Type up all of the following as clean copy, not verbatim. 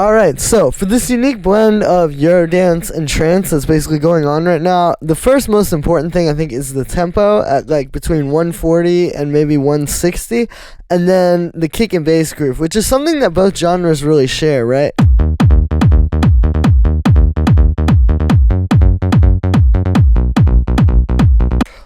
Alright, so for this unique blend of Eurodance and trance that's basically going on right now, the first most important thing I think is the tempo at like between 140 and maybe 160, and then the kick and bass groove, which is something that both genres really share, right?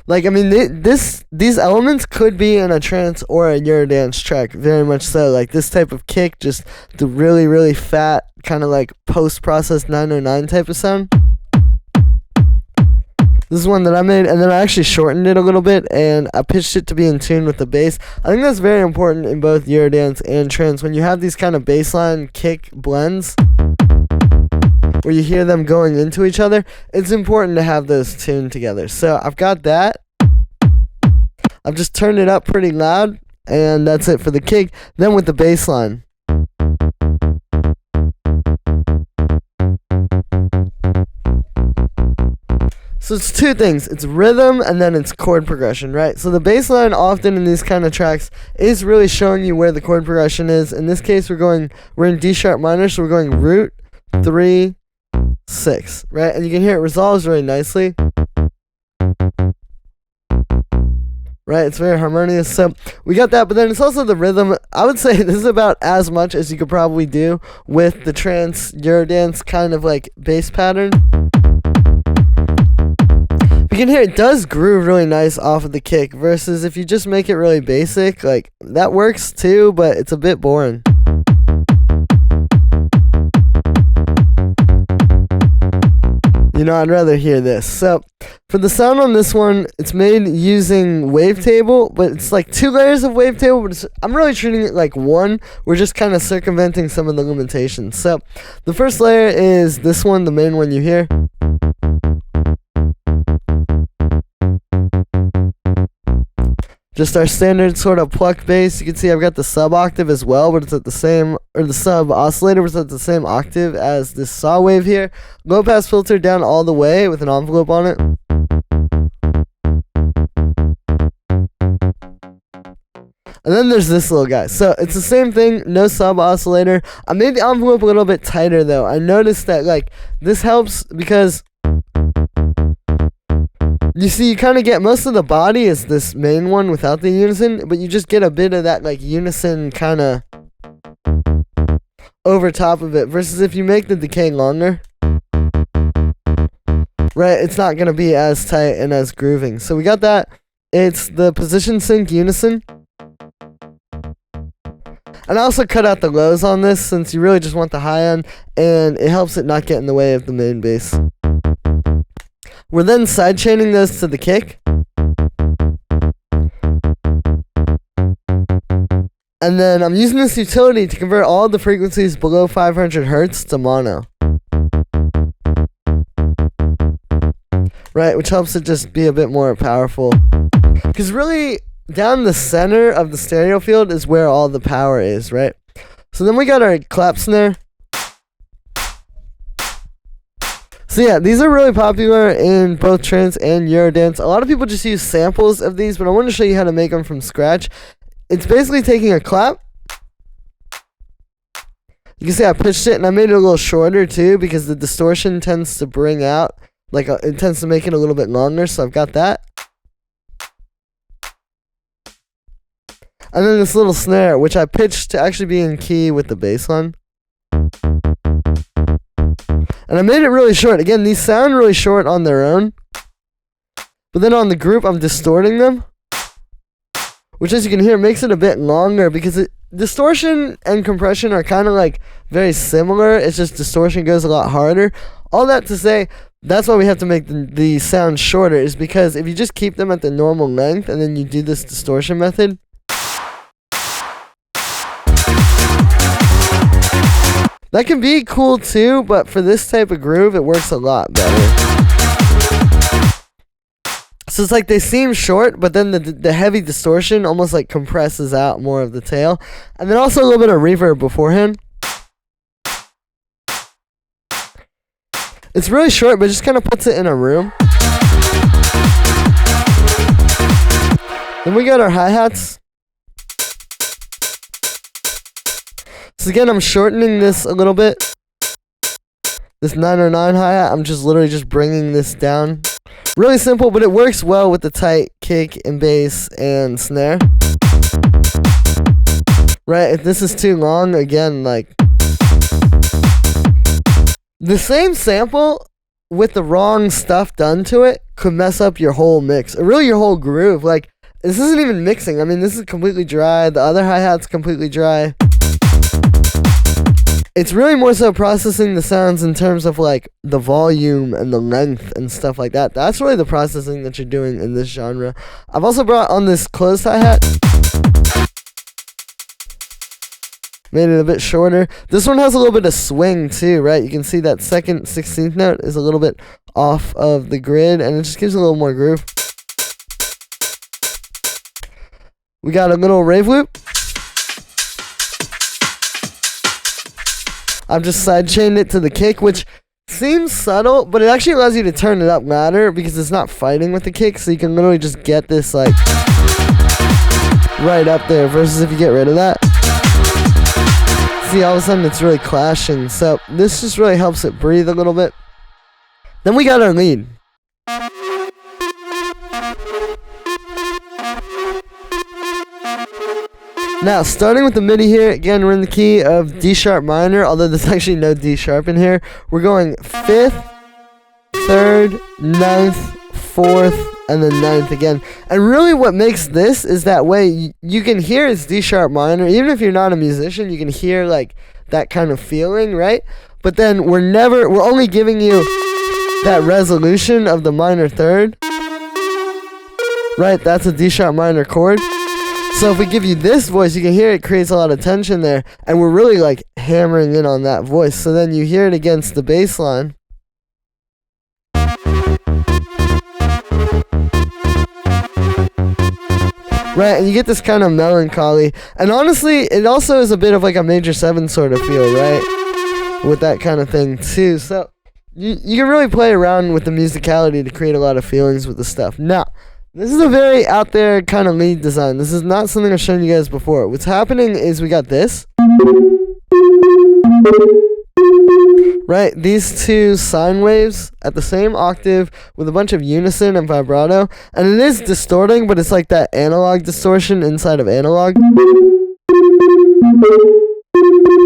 Like, I mean, these elements could be in a trance or a Eurodance track, very much so. Like, this type of kick, just the really, really fat, kind of like post-processed 909 type of sound. This is one that I made, and then I actually shortened it a little bit, and I pitched it to be in tune with the bass. I think that's very important in both Eurodance and trance. When you have these kind of bassline kick blends, where you hear them going into each other, it's important to have those tuned together. So I've got that. I've just turned it up pretty loud, and that's it for the kick. Then with the bass line. So it's two things. It's rhythm and then it's chord progression, right? So the bass line often in these kind of tracks is really showing you where the chord progression is. In this case, we're in D sharp minor, so we're going root, 3, 6, right? And you can hear it resolves really nicely. Right, it's very harmonious. So we got that, but then it's also the rhythm. I would say this is about as much as you could probably do with the trance Eurodance kind of like bass pattern. You can hear it does groove really nice off of the kick, versus if you just make it really basic, like that works too, but it's a bit boring. You know, I'd rather hear this. So for the sound on this one, it's made using wavetable, but it's like 2 layers of wavetable, but I'm really treating it like one. We're just kind of circumventing some of the limitations. So the first layer is this one, the main one you hear. Just our standard sort of pluck bass. You can see I've got the sub octave as well, but it's at the same, or the sub oscillator was at the same octave as this saw wave here. Low pass filter down all the way with an envelope on it. And then there's this little guy. So it's the same thing, no sub oscillator. I made the envelope a little bit tighter though. I noticed that like this helps because you see, you kind of get most of the body is this main one without the unison, but you just get a bit of that like unison kind of over top of it, versus if you make the decay longer, right, it's not going to be as tight and as grooving. So we got that. It's the position sync unison. And I also cut out the lows on this since you really just want the high end, and it helps it not get in the way of the main bass. We're then sidechaining those to the kick. And then I'm using this utility to convert all the frequencies below 500 Hertz to mono. Right, which helps it just be a bit more powerful. Because really, down the center of the stereo field is where all the power is, right? So then we got our clap snare. So yeah, these are really popular in both trance and Eurodance. A lot of people just use samples of these, but I want to show you how to make them from scratch. It's basically taking a clap. You can see I pitched it, and I made it a little shorter too, because the distortion tends to bring out, like it tends to make it a little bit longer, so I've got that. And then this little snare, which I pitched to actually be in key with the bass line. And I made it really short. Again, these sound really short on their own. But then on the group, I'm distorting them. Which, as you can hear, makes it a bit longer, because distortion and compression are kind of like very similar. It's just distortion goes a lot harder. All that to say, that's why we have to make the sound shorter, is because if you just keep them at the normal length and then you do this distortion method, that can be cool too, but for this type of groove, it works a lot better. So it's like they seem short, but then the heavy distortion almost like compresses out more of the tail. And then also a little bit of reverb beforehand. It's really short, but it just kind of puts it in a room. Then we got our hi-hats. So again, I'm shortening this a little bit. this 909 hi-hat, I'm just literally just bringing this down. Really simple, but it works well with the tight kick and bass and snare. Right, if this is too long, again, like, the same sample with the wrong stuff done to it could mess up your whole mix, or really your whole groove. Like, this isn't even mixing. I mean, this is completely dry. The other hi-hat's completely dry. It's really more so processing the sounds in terms of like the volume and the length and stuff like that. That's really the processing that you're doing in this genre. I've also brought on this closed hi-hat. Made it a bit shorter. This one has a little bit of swing too, right? You can see that second 16th note is a little bit off of the grid, and it just gives a little more groove. We got a little rave loop. I've just sidechained it to the kick, which seems subtle, but it actually allows you to turn it up louder because it's not fighting with the kick, so you can literally just get this like right up there, versus if you get rid of that. See, all of a sudden it's really clashing, so this just really helps it breathe a little bit. Then we got our lead. Now, starting with the MIDI here, again, we're in the key of D sharp minor, although there's actually no D sharp in here. We're going 5th, 3rd, 9th, 4th, and then 9th again. And really what makes this is that way you can hear it's D sharp minor. Even if you're not a musician, you can hear like that kind of feeling, right? But then we're only giving you that resolution of the minor 3rd. Right, that's a D sharp minor chord. So if we give you this voice, you can hear it creates a lot of tension there, and we're really like hammering in on that voice. So then you hear it against the bass line. Right, and you get this kind of melancholy. And honestly, it also is a bit of like a major 7 sort of feel, right? With that kind of thing too. So you can really play around with the musicality to create a lot of feelings with the stuff. Now, this is a very out there kind of lead design. This is not something I've shown you guys before. What's happening is we got this. Right, these two sine waves at the same octave with a bunch of unison and vibrato. And it is distorting, but it's like that analog distortion inside of analog.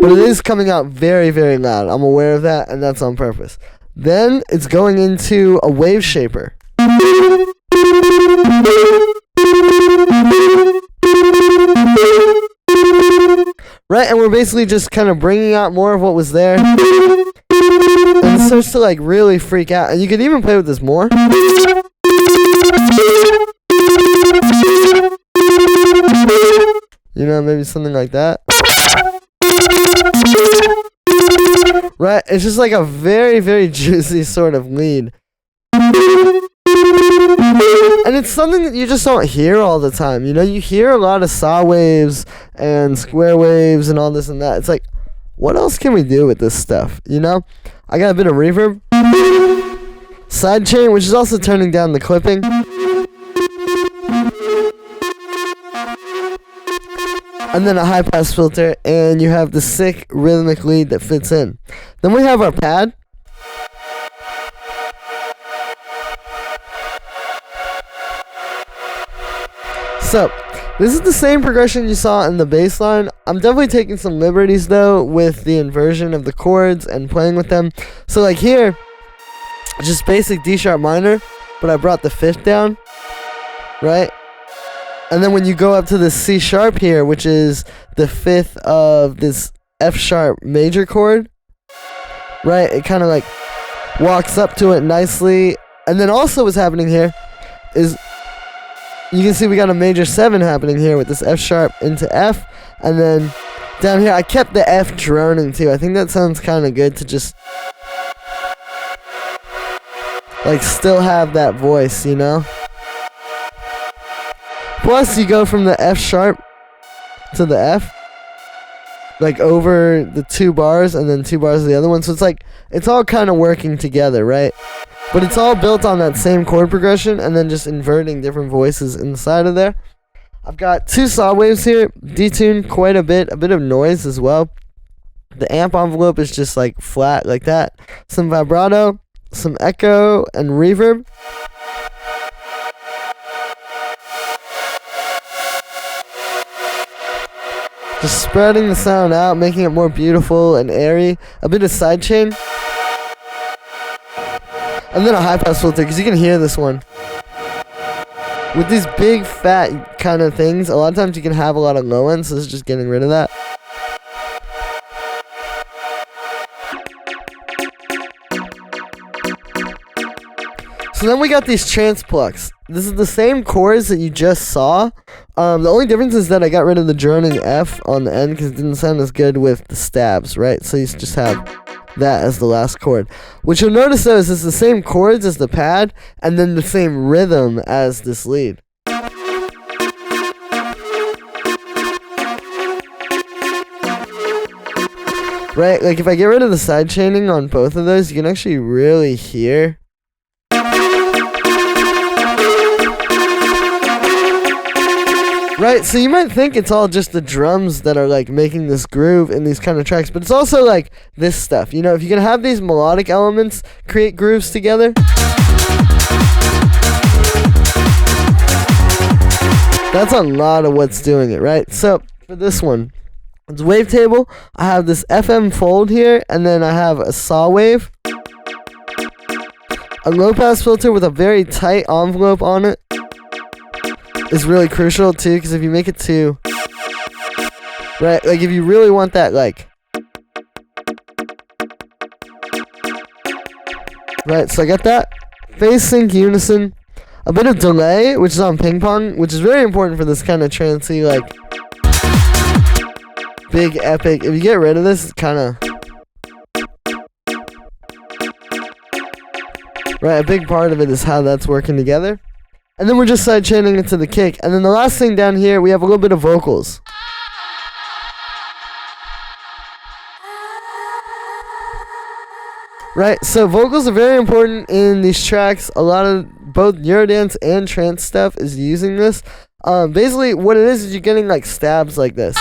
But it is coming out very, very loud. I'm aware of that, and that's on purpose. Then it's going into a wave shaper. Right, and we're basically just kind of bringing out more of what was there. And it starts to like really freak out. And you could even play with this more. You know, maybe something like that. Right, it's just like a very, very juicy sort of lead. And it's something that you just don't hear all the time. You know, you hear a lot of saw waves and square waves and all this and that. It's like, what else can we do with this stuff? You know, I got a bit of reverb, sidechain, which is also turning down the clipping, and then a high pass filter, and you have the sick rhythmic lead that fits in. Then we have our pad. So, this is the same progression you saw in the bass line. I'm definitely taking some liberties though with the inversion of the chords and playing with them. So like here, just basic D sharp minor, but I brought the 5th down, right? And then when you go up to the C sharp here, which is the 5th of this F sharp major chord, right? It kind of like walks up to it nicely. And then also what's happening here is you can see we got a major 7 happening here with this F sharp into F. And then down here, I kept the F droning too. I think that sounds kind of good to just like still have that voice, you know? Plus, you go from the F sharp to the F, like over the 2 bars and then 2 bars of the other one. So it's like, it's all kind of working together, right? But it's all built on that same chord progression and then just inverting different voices inside of there. I've got 2 saw waves here, detuned quite a bit of noise as well. The amp envelope is just like flat like that. Some vibrato, some echo, and reverb. Just spreading the sound out, making it more beautiful and airy. A bit of sidechain. And then a high pass filter, because you can hear this one. With these big fat kind of things, a lot of times you can have a lot of low end, so this is just getting rid of that. So then we got these trance plucks. This is the same chords that you just saw. The only difference is that I got rid of the droning F on the end because it didn't sound as good with the stabs, right? So you just have that as the last chord. What you'll notice though is it's the same chords as the pad and then the same rhythm as this lead. Right, like if I get rid of the side chaining on both of those, you can actually really hear. Right, so you might think it's all just the drums that are like making this groove in these kind of tracks, but it's also like this stuff. You know, if you can have these melodic elements create grooves together. That's a lot of what's doing it, right? So for this one, it's wavetable. I have this FM fold here, and then I have a saw wave. A low pass filter with a very tight envelope on it is really crucial too, because if you make it too right, like if you really want that, like, right, so I got that phase sync unison, a bit of delay, which is on ping pong, which is very important for this kind of trancey, like big epic. If you get rid of this, it's kind of right, a big part of it is how that's working together. And then we're just side chaining it to the kick. And then the last thing down here, we have a little bit of vocals. Right, so vocals are very important in these tracks. A lot of both Eurodance and trance stuff is using this. Basically, what it is you're getting like stabs like this.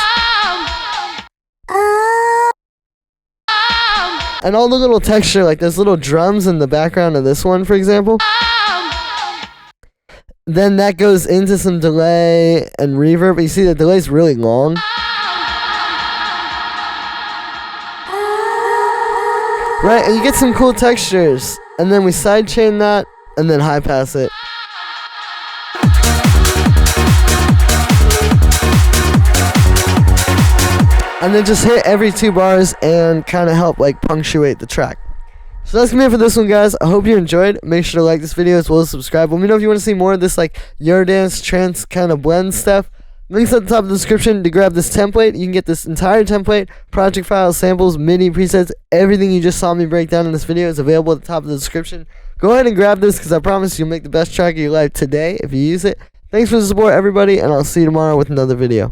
And all the little texture, like there's little drums in the background of this one, for example. Then that goes into some delay and reverb, but you see the delay's really long. Right, and you get some cool textures. And then we sidechain that, and then high pass it. And then just hit every 2 bars and kind of help like punctuate the track. So that's gonna be it for this one, guys. I hope you enjoyed. Make sure to like this video as well as subscribe. Let me know if you want to see more of this like Eurodance trance kind of blend stuff. Links at the top of the description to grab this template. You can get this entire template, project files, samples, MIDI presets, everything you just saw me break down in this video is available at the top of the description. Go ahead and grab this because I promise you'll make the best track of your life today if you use it. Thanks for the support, everybody, and I'll see you tomorrow with another video.